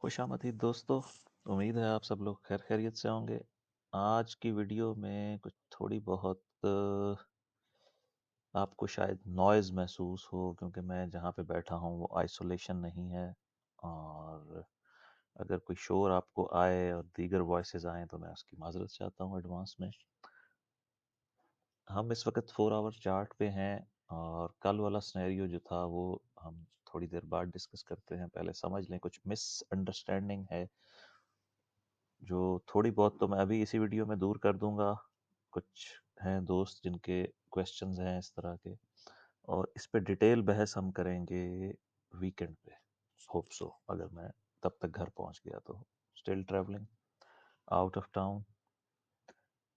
खुशामदीद दोस्तों। उम्मीद है आप सब लोग खैर खैरियत से होंगे। आज की वीडियो में कुछ थोड़ी बहुत आपको शायद नॉइज़ महसूस हो, क्योंकि मैं जहाँ पे बैठा हूँ वो आइसोलेशन नहीं है। और अगर कोई शोर आपको आए और दीगर वॉइसेस आएँ तो मैं उसकी माज़रत चाहता हूँ एडवांस में। हम इस वक्त 4 आवर चार्ट पे हैं और कल वाला सिनेरियो जो था वो हम थोड़ी देर बाद डिस्कस करते हैं। पहले समझ लें, कुछ मिसअंडरस्टैंडिंग है जो थोड़ी बहुत तो मैं अभी इसी वीडियो में दूर कर दूंगा। कुछ हैं दोस्त जिनके क्वेश्चंस हैं इस तरह के, और इस पे डिटेल बहस हम करेंगे वीकेंड पे। होप सो, अगर मैं तब तक घर पहुंच गया तो। Still travelling out of town.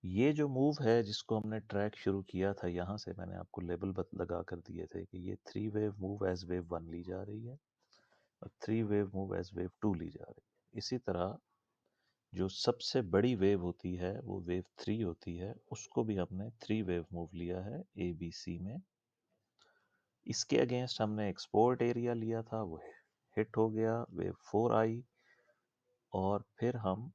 ये जो मूव है जिसको हमने ट्रैक शुरू किया था, यहाँ से मैंने आपको लेबल लगा कर दिए थे कि ये 3 वेव मूव एज वेव 1 ली जा रही है और 3 वेव मूव एज वेव 2 ली जा रही है। इसी तरह जो सबसे बड़ी वेव होती है वो वेव 3 होती है, उसको भी हमने 3 वेव मूव लिया है ए बी सी में। इसके अगेंस्ट हमने एक्सपोर्ट एरिया लिया था, वो हिट हो गया, वेव 4 आई। और फिर हम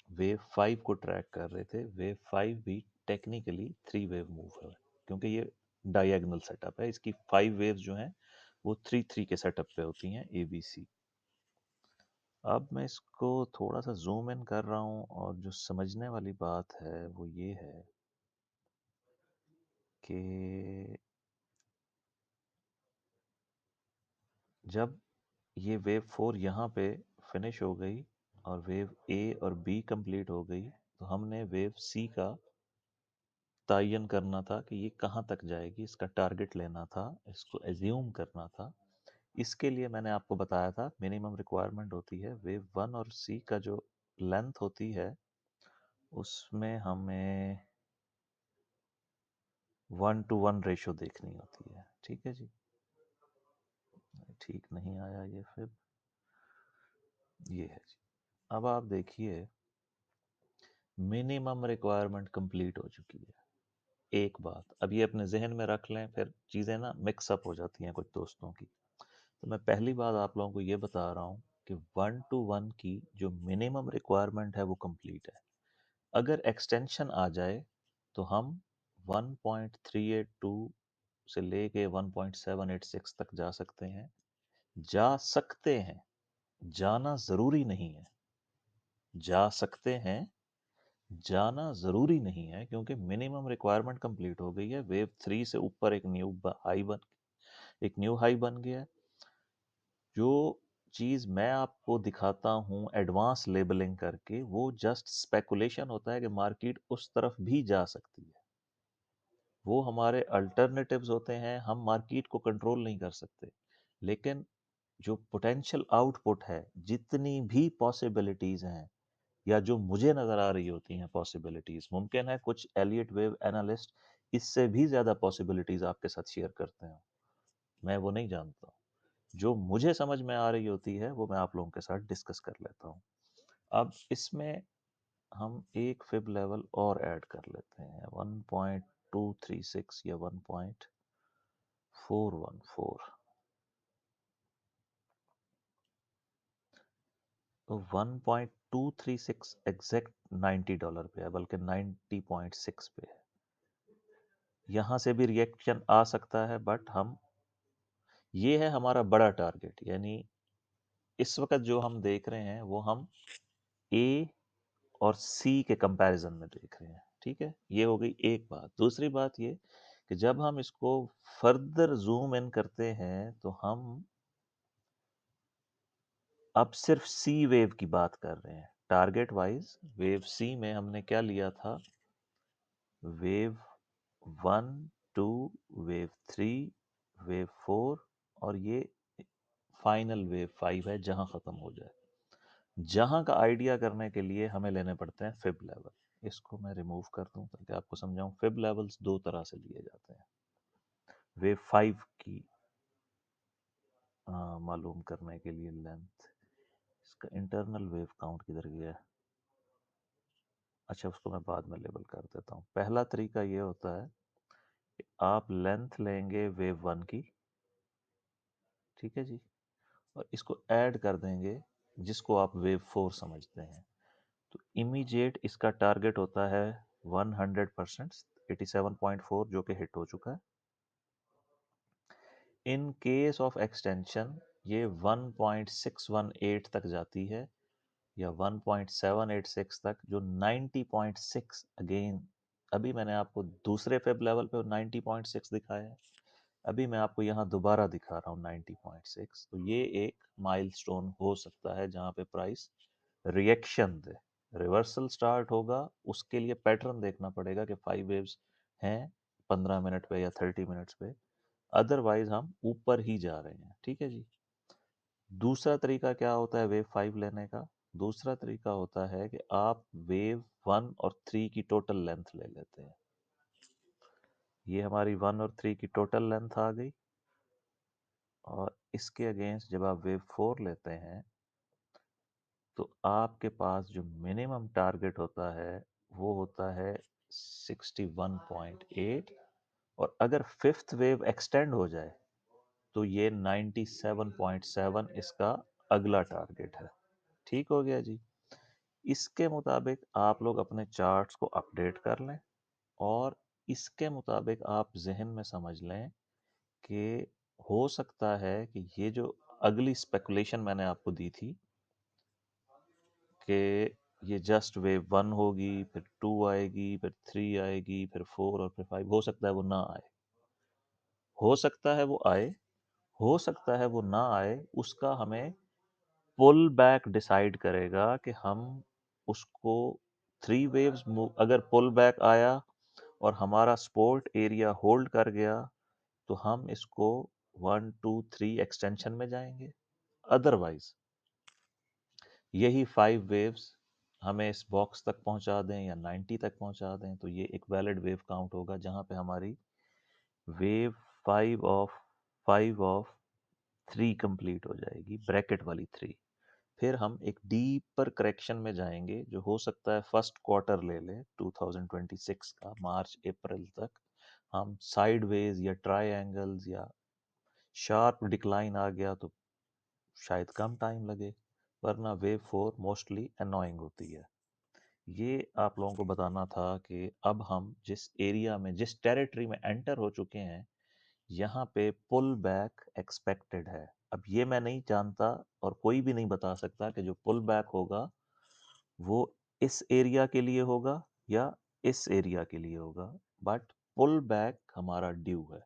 वेव 5 को ट्रैक कर रहे थे। वेव 5 भी टेक्निकली 3 वेव मूव है, क्योंकि ये डायगोनल सेटअप है। इसकी 5 वेव्स जो हैं वो 3-3 के सेटअप पे होती हैं, ए बी सी। अब मैं इसको थोड़ा सा जूम इन कर रहा हूँ, और जो समझने वाली बात है वो ये है कि जब ये वेव 4 यहाँ पे फिनिश हो गई और वेव ए और बी कंप्लीट हो गई, तो हमने वेव सी का तयन करना था कि ये कहाँ तक जाएगी, इसका टारगेट लेना था, इसको एज्यूम करना था। इसके लिए मैंने आपको बताया था मिनिमम रिक्वायरमेंट होती है वेव 1 और सी का जो लेंथ होती है उसमें हमें 1:1 रेशो देखनी होती है। ठीक है जी। ठीक नहीं आया ये, फिर ये है जी। अब आप देखिए, मिनिमम रिक्वायरमेंट कंप्लीट हो चुकी है। एक बात अब ये अपने जहन में रख लें, फिर चीज़ें ना मिक्सअप हो जाती हैं कुछ दोस्तों की। तो मैं पहली बात आप लोगों को ये बता रहा हूँ कि 1:1 की जो मिनिमम रिक्वायरमेंट है वो कंप्लीट है। अगर एक्सटेंशन आ जाए तो हम 1.382 से लेके 1.786 तक जा सकते हैं। जा सकते हैं, जाना ज़रूरी नहीं है। जा सकते हैं, जाना ज़रूरी नहीं है, क्योंकि मिनिमम रिक्वायरमेंट कंप्लीट हो गई है। वेव 3 से ऊपर एक न्यू हाई बन गया है। जो चीज़ मैं आपको दिखाता हूँ एडवांस लेबलिंग करके, वो जस्ट स्पेकुलेशन होता है कि मार्केट उस तरफ भी जा सकती है। वो हमारे अल्टरनेटिव्स होते हैं, हम मार्केट को कंट्रोल नहीं कर सकते। लेकिन जो पोटेंशियल आउटपुट है, जितनी भी पॉसिबिलिटीज़ हैं या जो मुझे नज़र आ रही होती हैं पॉसिबिलिटीज़, मुमकिन है कुछ एलियट वेव एनालिस्ट इससे भी ज़्यादा पॉसिबिलिटीज़ आपके साथ शेयर करते हैं, मैं वो नहीं जानता। जो मुझे समझ में आ रही होती है वो मैं आप लोगों के साथ डिस्कस कर लेता हूँ। अब इसमें हम एक फिब लेवल और ऐड कर लेते हैं, 1.236 या 1.414। तो 1.236 एग्जैक्ट $90 पे है, बल्कि 90.6 पे है। यहाँ से भी रिएक्शन आ सकता है, बट हम, ये है हमारा बड़ा टारगेट। यानी इस वक्त जो हम देख रहे हैं वो हम ए और सी के कंपैरिजन में देख रहे हैं। ठीक है, ये हो गई एक बात। दूसरी बात ये कि जब हम इसको फर्दर जूम इन करते हैं तो हम अब सिर्फ सी वेव की बात कर रहे हैं। टारगेट वाइज वेव सी में हमने क्या लिया था, वेव 1, 2, वेव 3, वेव 4, और ये फाइनल वेव 5 है जहां खत्म हो जाए। जहां का आइडिया करने के लिए हमें लेने पड़ते हैं फिब लेवल। इसको मैं रिमूव कर दूं ताकि आपको समझाऊं। फिब लेवल्स दो तरह से लिए जाते हैं। वेव 5 की मालूम करने के लिए लेंथ, इसका इंटरनल वेव काउंट किधर गया है? अच्छा, उसको मैं बाद में लेबल कर देता हूँ। पहला तरीका ये होता है कि आप लेंथ लेंगे वेव 1 की, ठीक है जी, और इसको ऐड कर देंगे जिसको आप वेव 4 समझते हैं। तो इमीडिएट इसका टारगेट होता है 100%, 87.4 जो कि हिट हो चुका है। इन केस ऑफ एक्सटेंशन ये 1.618 तक जाती है या 1.786 तक, जो 90.6 अगेन, अभी मैंने आपको दूसरे फेब लेवल पे 90.6 दिखाया है, अभी मैं आपको यहाँ दोबारा दिखा रहा हूँ 90.6। तो ये एक माइलस्टोन हो सकता है जहाँ पे प्राइस रिएक्शन दे, रिवर्सल स्टार्ट होगा। उसके लिए पैटर्न देखना पड़ेगा कि 5 वेव्स हैं 15 मिनट पे या 30 मिनट्स पे, अदरवाइज हम ऊपर ही जा रहे हैं। ठीक है जी। दूसरा तरीका क्या होता है वेव 5 लेने का? दूसरा तरीका होता है कि आप वेव 1 और 3 की टोटल लेंथ ले लेते हैं। ये हमारी 1 और 3 की टोटल लेंथ आ गई, और इसके अगेंस्ट जब आप वेव 4 लेते हैं तो आपके पास जो मिनिमम टारगेट होता है वो होता है 61.8, और अगर फिफ्थ वेव एक्सटेंड हो जाए तो ये 97.7 इसका अगला टारगेट है। ठीक हो गया जी। इसके मुताबिक आप लोग अपने चार्ट्स को अपडेट कर लें, और इसके मुताबिक आप जहन में समझ लें कि हो सकता है कि ये जो अगली स्पेकुलेशन मैंने आपको दी थी कि ये जस्ट वेव 1 होगी, फिर 2 आएगी, फिर 3 आएगी, फिर 4 और फिर 5, हो सकता है वो ना आए, हो सकता है वो आए, हो सकता है वो ना आए। उसका हमें पुल बैक डिसाइड करेगा कि हम उसको 3 वेव्स अगर पुल बैक आया और हमारा सपोर्ट एरिया होल्ड कर गया तो हम इसको 1 2 3 एक्सटेंशन में जाएंगे। अदरवाइज यही 5 वेव्स हमें इस बॉक्स तक पहुंचा दें या 90 तक पहुंचा दें तो ये एक वैलिड वेव काउंट होगा, जहां पे हमारी वेव 5 ऑफ 3 कंप्लीट हो जाएगी, ब्रैकेट वाली 3। फिर हम एक डीपर करेक्शन में जाएंगे, जो हो सकता है फर्स्ट क्वार्टर ले ले 2026 का, मार्च अप्रैल तक। हम साइडवेज या ट्रायंगल्स या शार्प डिक्लाइन आ गया तो शायद कम टाइम लगे, वरना वेव 4 मोस्टली अनोइंग होती है। ये आप लोगों को बताना था कि अब हम जिस एरिया में, जिस टेरिटरी में एंटर हो चुके हैं, यहाँ पे पुल बैक एक्सपेक्टेड है। अब ये मैं नहीं जानता और कोई भी नहीं बता सकता कि जो पुल बैक होगा वो इस एरिया के लिए होगा या इस एरिया के लिए होगा, बट पुल बैक हमारा ड्यू है।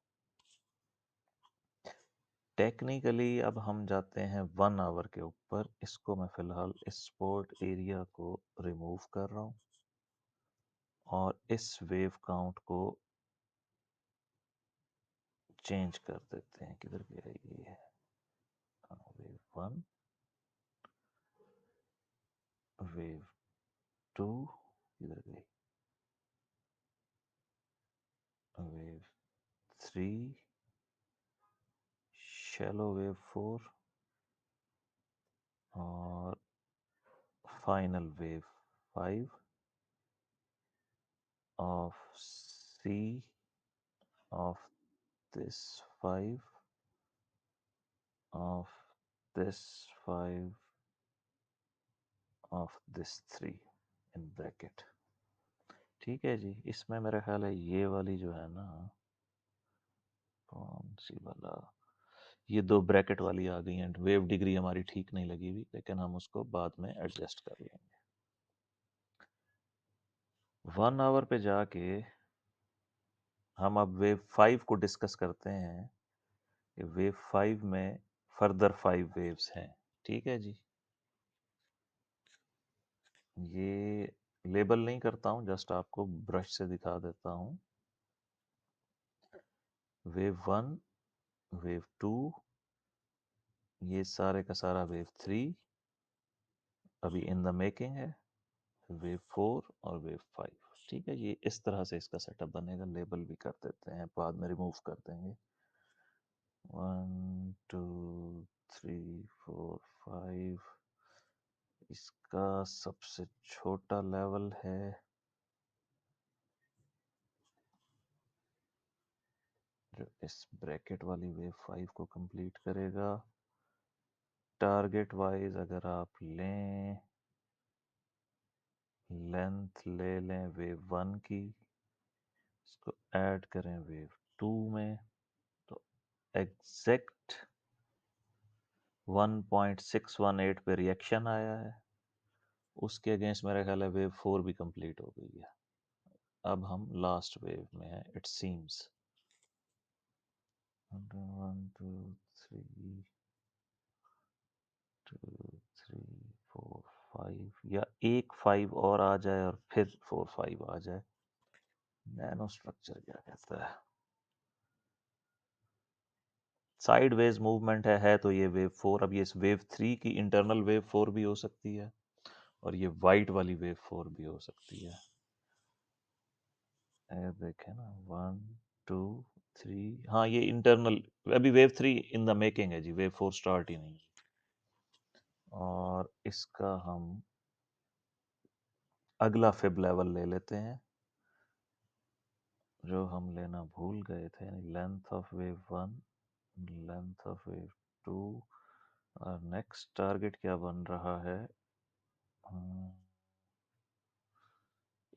टेक्निकली अब हम जाते हैं 1 आवर के ऊपर। इसको मैं फिलहाल इस सपोर्ट एरिया को रिमूव कर रहा हूँ, और इस वेव काउंट को चेंज कर देते हैं। किधर गया ये? वेव 1, वेव 2 किधर गई? वेव 3, शैलो वेव 4, और final wave 5 of C of this 5 of this 5 of this 3 in bracket। ठीक है जी। इसमें मेरा ख्याल है ये वाली जो है ना, कौन सी वाला, ये दो ब्रैकेट वाली आ गई हैं। वेव डिग्री हमारी ठीक नहीं लगी हुई, लेकिन हम उसको बाद में एडजस्ट कर लेंगे। 1 आवर पे जाके हम अब वेव 5 को डिस्कस करते हैं कि वेव 5 में फर्दर 5 वेव्स हैं। ठीक है जी। ये लेबल नहीं करता हूँ, जस्ट आपको ब्रश से दिखा देता हूँ। वेव 1, वेव 2, ये सारे का सारा वेव 3 अभी इन द मेकिंग है, वेव 4 और वेव 5। ठीक है, ये इस तरह से इसका सेटअप बनेगा। लेबल भी कर देते हैं, बाद में रिमूव कर देंगे। 1 2 3 4 5, इसका सबसे छोटा लेवल है जो इस ब्रैकेट वाली वेव 5 को कंप्लीट करेगा। टारगेट वाइज अगर आप लें, लेंथ ले लें वेव 1 की, इसको ऐड करें वेव 2 में, तो एग्जैक्ट 1.618 पे रिएक्शन आया है। उसके अगेंस्ट मेरा ख्याल है वेव 4 भी कंप्लीट हो गई है। अब हम लास्ट वेव में हैं इट सीम्स। 1 2 3 2 3 4 5, या एक 5 और आ जाए और फिर 4 5 आ जाए। नैनो स्ट्रक्चर क्या कहता है? साइडवेज मूवमेंट है तो ये वेव 4। अब ये इस वेव 3 की इंटरनल वेव 4 भी हो सकती है, और ये वाइट वाली वेव 4 भी हो सकती है। ये देखें ना, 1 2 3, हाँ ये इंटरनल, अभी वेव 3 इन द मेकिंग है जी, वेव 4 स्टार्ट ही नहीं है। और इसका हम अगला फिब लेवल ले लेते हैं, जो हम लेना भूल गए थे, यानी length of wave 1, length of wave 2, और नेक्स्ट टारगेट क्या बन रहा है,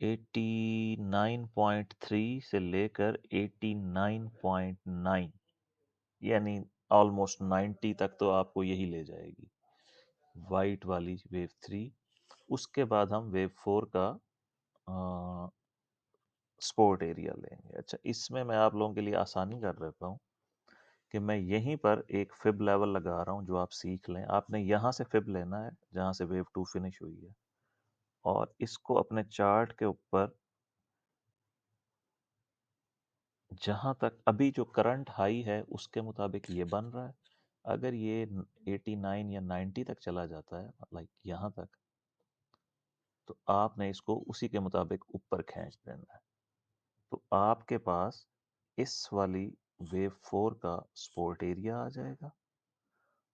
89.3 से लेकर 89.9, यानी ऑलमोस्ट 90 तक तो आपको यही ले जाएगी, वाइट वाली वेव 3। उसके बाद हम वेव 4 का स्पोर्ट एरिया लेंगे। अच्छा, इसमें मैं आप लोगों के लिए आसानी कर देता हूँ कि मैं यहीं पर एक फिब लेवल लगा रहा हूँ, जो आप सीख लें। आपने यहाँ से फिब लेना है जहाँ से वेव 2 फिनिश हुई है, और इसको अपने चार्ट के ऊपर जहाँ तक अभी जो करंट हाई है उसके मुताबिक ये बन रहा है। अगर ये 89 या 90 तक चला जाता है, लाइक यहाँ तक, तो आपने इसको उसी के मुताबिक ऊपर खींच देना है। तो आपके पास इस वाली वेव 4 का सपोर्ट एरिया आ जाएगा,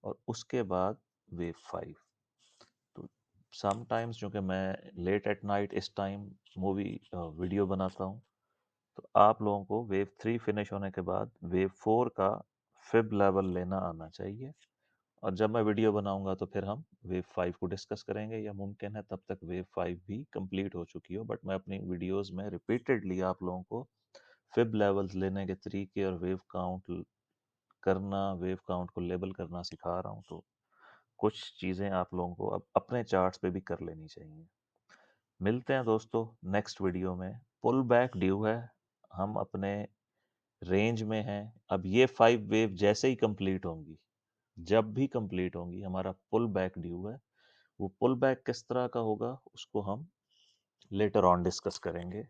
और उसके बाद वेव 5। तो समटाइम्स, क्योंकि मैं लेट एट नाइट इस टाइम मूवी वीडियो बनाता हूँ, तो आप लोगों को वेव 3 फिनिश होने के बाद वेव 4 का फिब लेवल लेना आना चाहिए। और जब मैं वीडियो बनाऊंगा तो फिर हम वेव 5 को डिस्कस करेंगे, या मुमकिन है तब तक वेव 5 भी कंप्लीट हो चुकी हो। बट मैं अपनी वीडियोस में रिपीटेडली आप लोगों को फिब लेवल्स लेने के तरीके और वेव काउंट करना, वेव काउंट को लेबल करना सिखा रहा हूँ। तो कुछ चीज़ें आप लोगों को अब अपने चार्ट्स पे भी कर लेनी चाहिए। मिलते हैं दोस्तों नेक्स्ट वीडियो में। पुल बैक ड्यू है, हम अपने रेंज में हैं। अब ये 5 वेव जैसे ही कंप्लीट होंगी, जब भी कंप्लीट होंगी, हमारा पुल बैक ड्यू है। वो पुल बैक किस तरह का होगा उसको हम लेटर ऑन डिस्कस करेंगे।